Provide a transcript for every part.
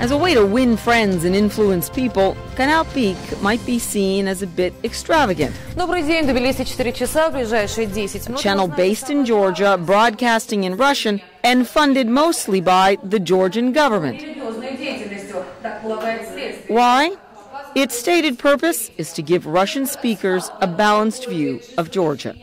As a way to win friends and influence people, Canal Peak might be seen as a bit extravagant. Добрый день, Тбилиси, 4 часа, ближайшие 10 минут. A channel based in Georgia, broadcasting in Russian, and funded mostly by the Georgian government. Why? Its stated purpose is to give Russian speakers a balanced view of Georgia.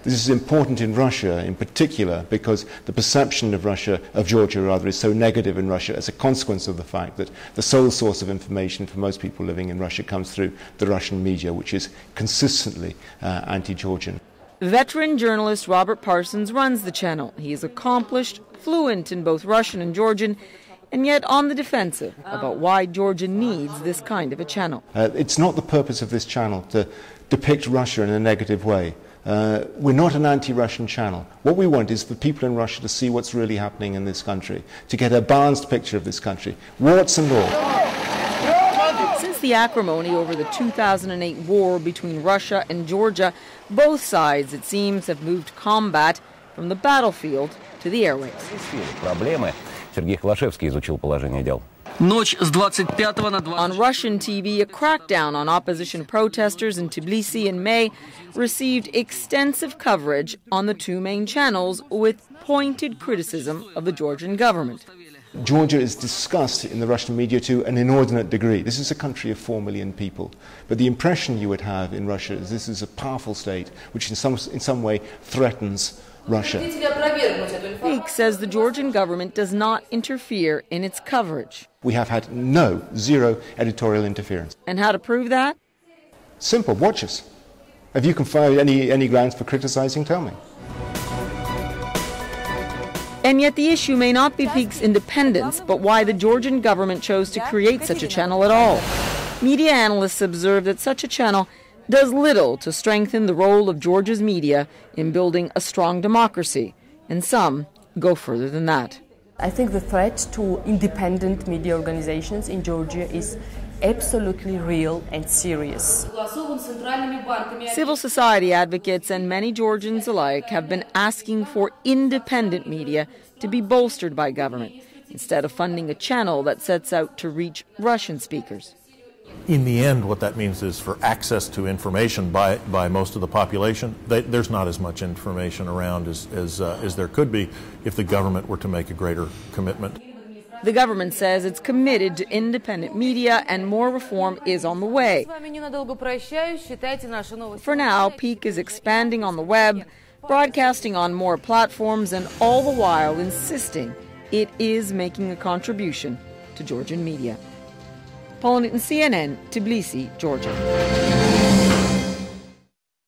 This is important in Russia in particular because the perception of Georgia is so negative in Russia as a consequence of the fact that the sole source of information for most people living in Russia comes through the Russian media, which is consistently anti-Georgian. Veteran journalist Robert Parsons runs the channel. He is accomplished, fluent in both Russian and Georgian, and yet on the defensive about why Georgia needs this kind of a channel. It's not the purpose of this channel to depict Russia in a negative way. We're not an anti-Russian channel. What we want is for people in Russia to see what's really happening in this country, to get a balanced picture of this country, warts and all. Since the acrimony over the 2008 war between Russia and Georgia, both sides, it seems, have moved combat from the battlefield to the airwaves. On Russian TV, a crackdown on opposition protesters in Tbilisi in May received extensive coverage on the two main channels with pointed criticism of the Georgian government. Georgia is discussed in the Russian media to an inordinate degree. This is a country of 4 million people. But the impression you would have in Russia is this is a powerful state which in some way threatens Russia. Peak says the Georgian government does not interfere in its coverage. We have had zero editorial interference. And how to prove that? Simple, watch us. If you can find any grounds for criticizing, tell me. And yet the issue may not be Peak's independence, but why the Georgian government chose to create such a channel at all. Media analysts observe that such a channel does little to strengthen the role of Georgia's media in building a strong democracy, and some go further than that. I think the threat to independent media organizations in Georgia is absolutely real and serious. Civil society advocates and many Georgians alike have been asking for independent media to be bolstered by government, instead of funding a channel that sets out to reach Russian speakers. In the end, what that means is for access to information by most of the population, there's not as much information around as there could be if the government were to make a greater commitment. The government says it's committed to independent media and more reform is on the way. For now, Peak is expanding on the web, broadcasting on more platforms, and all the while insisting it is making a contribution to Georgian media. Paula Newton, CNN, Tbilisi, Georgia.